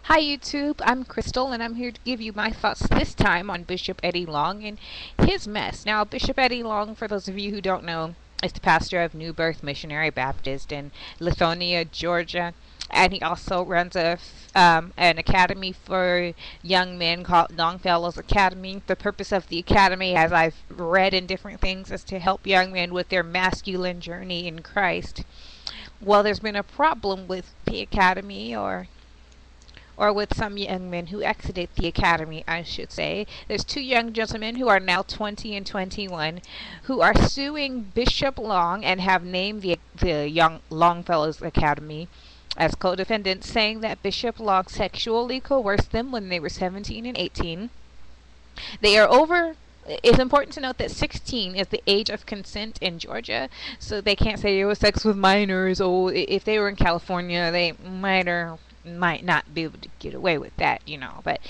Hi YouTube, I'm Krystle and I'm here to give you my thoughts this time on Bishop Eddie Long and his mess. Now, Bishop Eddie Long, for those of you who don't know, is the pastor of New Birth Missionary Baptist in Lithonia, Georgia. And he also runs an academy for young men called Longfellow's Academy. The purpose of the academy, as I've read in different things, is to help young men with their masculine journey in Christ. Well, there's been a problem with the academy, or with some young men who exited the academy, I should say. There's two young gentlemen who are now 20 and 21 who are suing Bishop Long and have named the young Longfellows Academy as co-defendants, saying that Bishop Long sexually coerced them when they were 17 and 18. They are over. It's important to note that 16 is the age of consent in Georgia, so they can't say it was sex with minors, or if they were in California, they might not be able to get away with that, but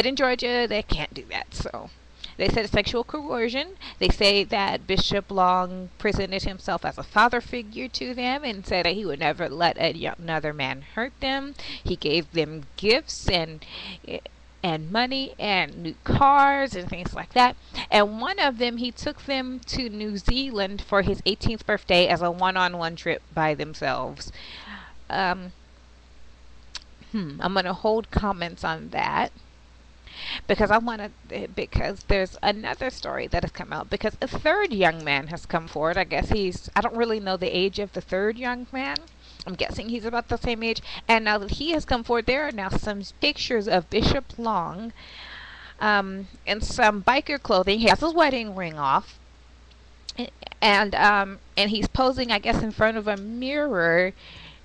in Georgia, they can't do that. So they said sexual coercion. They say that Bishop Long presented himself as a father figure to them and said that he would never let another man hurt them. He gave them gifts and money and new cars and things like that. And one of them, he took them to New Zealand for his 18th birthday as a one-on-one trip by themselves. I'm going to hold comments on that because there's another story that has come out, because a third young man has come forward. I guess I don't really know the age of the third young man. I'm guessing he's about the same age. And now that he has come forward, there are now some pictures of Bishop Long in some biker clothing. He has his wedding ring off. And he's posing, I guess, in front of a mirror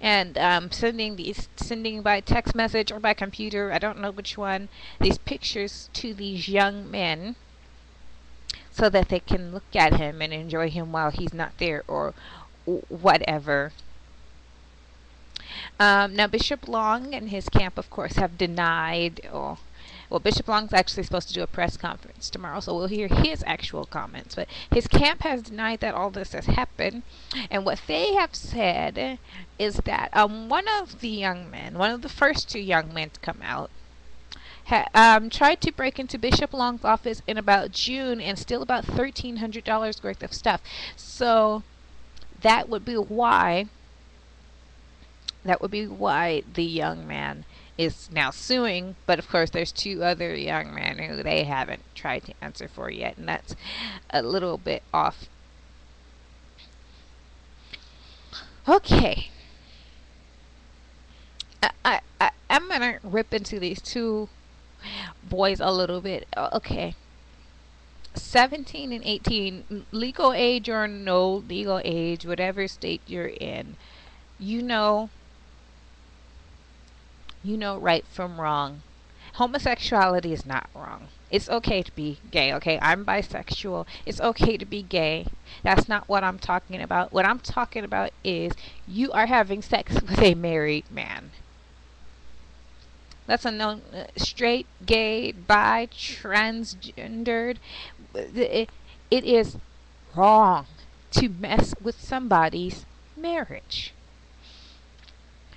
and sending by text message or by computer, I don't know which one, these pictures to these young men so that they can look at him and enjoy him while he's not there or whatever. Now, Bishop Long and his camp, of course, have denied. Well, Bishop Long's actually supposed to do a press conference tomorrow, so we'll hear his actual comments. But his camp has denied that all this has happened. And what they have said is that one of the first two young men to come out, tried to break into Bishop Long's office in about June and steal about $1,300 worth of stuff. So that would be why the young man is now suing. But of course there's two other young men who they haven't tried to answer for yet, and that's a little bit off. Okay, I'm gonna rip into these two boys a little bit. Okay, 17 and 18, legal age or no legal age, whatever state you're in, you know right from wrong. Homosexuality is not wrong. It's okay to be gay, okay? I'm bisexual. It's okay to be gay. That's not what I'm talking about. What I'm talking about is you are having sex with a married man. That's a known straight, gay, bi, transgendered. It is wrong to mess with somebody's marriage.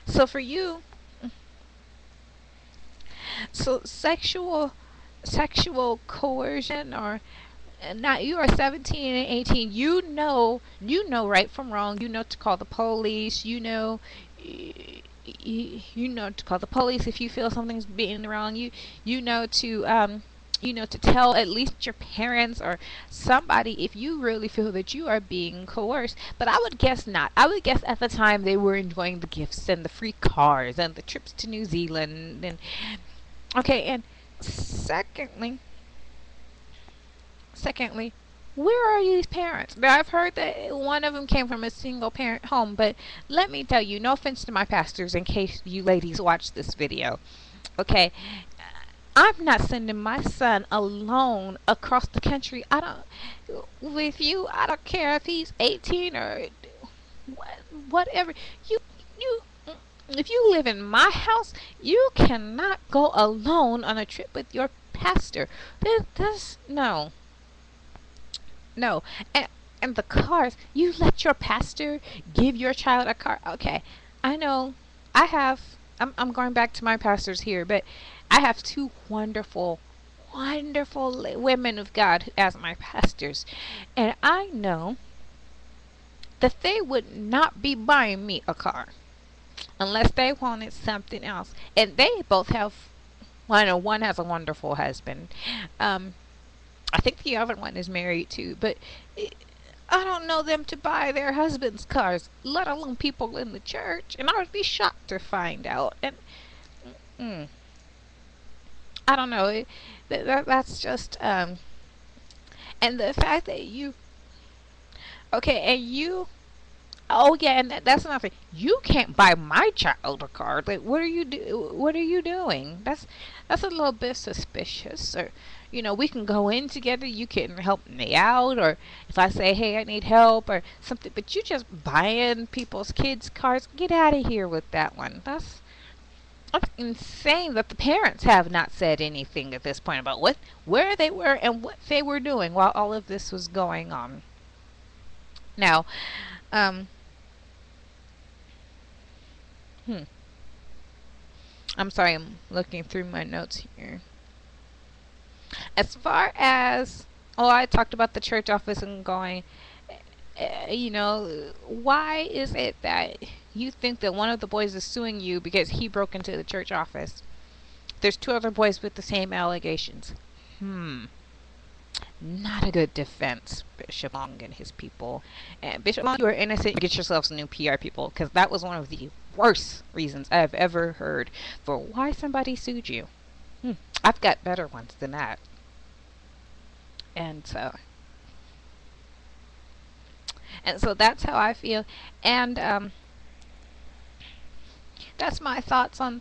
So for you, sexual coercion or not, you are 17 and 18, you know right from wrong. You know to call the police. You know to call the police if you feel something's being wrong. You know to tell at least your parents or somebody if you really feel that you are being coerced. But I would guess not. I would guess at the time they were enjoying the gifts and the free cars and the trips to New Zealand. And okay, and secondly, where are these parents? Now, I've heard that one of them came from a single parent home, but let me tell you, no offense to my pastors in case you ladies watch this video, okay, I'm not sending my son alone across the country. I don't care if he's 18 or whatever. If you live in my house, you cannot go alone on a trip with your pastor. No. And the cars, you let your pastor give your child a car. Okay, I know I have I'm going back to my pastors here, but I have two wonderful women of God as my pastors, and I know that they would not be buying me a car unless they wanted something else. And they both have, well, I know one has a wonderful husband. Um, I think the other one is married too, but I don't know them to buy their husbands' cars, let alone people in the church. And I would be shocked to find out. And mm, I don't know. That's just and the fact that you okay, and you oh yeah, and that's another thing. You can't buy my child a car. Like, what are you doing? That's a little bit suspicious. Or, we can go in together. You can help me out, or if I say, hey, I need help or something. But you just buying people's kids' cars. Get out of here with that one. That's insane that the parents have not said anything at this point about where they were and what they were doing while all of this was going on. Now, um, hmm. I'm sorry, I'm looking through my notes here. As far as, I talked about the church office and going, why is it that you think that one of the boys is suing you because he broke into the church office? There's two other boys with the same allegations. Not a good defense, Bishop Long and his people. And Bishop Long, you are innocent. Get yourselves some new PR people, because that was one of the worst reasons I've ever heard for why somebody sued you. I've got better ones than that. And so, that's how I feel. And that's my thoughts on.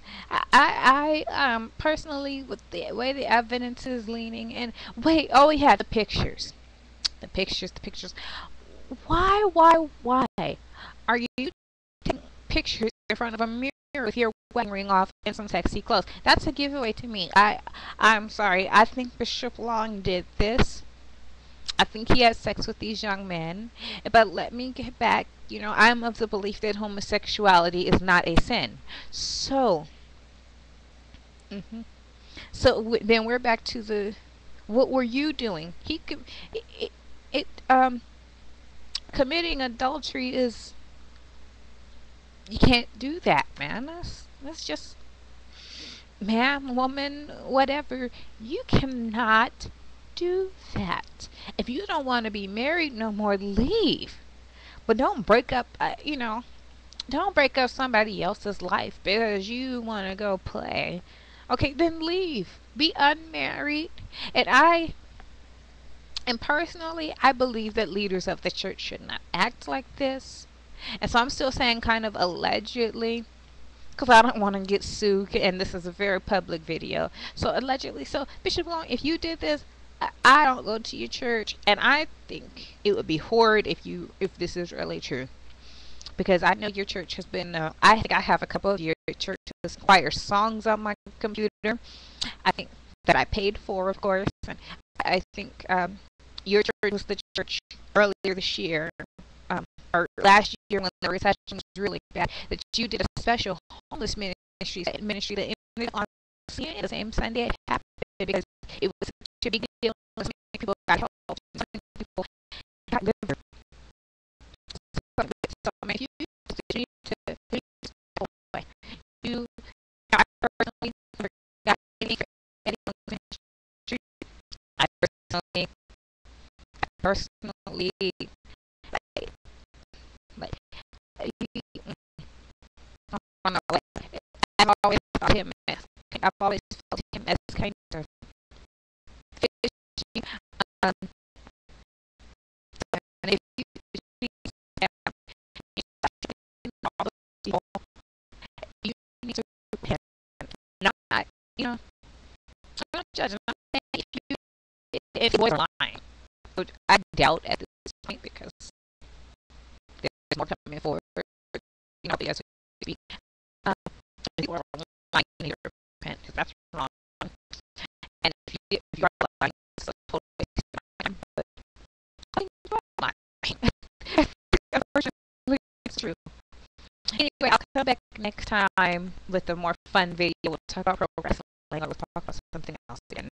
Personally, with the way the evidence is leaning, and wait, oh yeah, the pictures. Why are you taking pictures in front of a mirror with your wedding ring off and some sexy clothes? That's a giveaway to me. I'm sorry. I think Bishop Long did this. I think he had sex with these young men. But let me get back. I'm of the belief that homosexuality is not a sin. So, hmm then we're back to what were you doing? He could, it committing adultery is, you can't do that, man. That's just, man, woman, whatever. You cannot do that. If you don't want to be married no more, leave. But don't break up, don't break up somebody else's life because you want to go play. Okay, then leave. Be unmarried. And personally, I believe that leaders of the church should not act like this. And so I'm still saying kind of allegedly, because I don't want to get sued, and this is a very public video. So allegedly, so Bishop Long, if you did this, I don't go to your church, and I think it would be horrid if this is really true, because I know your church has been. I think I have a couple of your church's choir songs on my computer. I think that I paid for, of course, and I think your church was the church earlier this year. Or last year when the recession was really bad, that you did a special homeless ministry that ended on the same Sunday it happened, because it was such a big deal. So many people got help. So many people got delivered. So if you need to you, I personally never got any for anyone's ministry. I personally I've always felt him as kind of fishy. Um, and if you all those people, you need to repent. Not, I'm not judging. I'm saying if the boys are lying, which I doubt at this point, because there's more coming forward. Because we speak. People are lying to repent, because that's wrong. And if you are lying, it's a total waste of time. But I think you are lying. Unfortunately, it's true. Anyway, I'll come back next time with a more fun video. We'll talk about pro wrestling or we'll talk about something else again.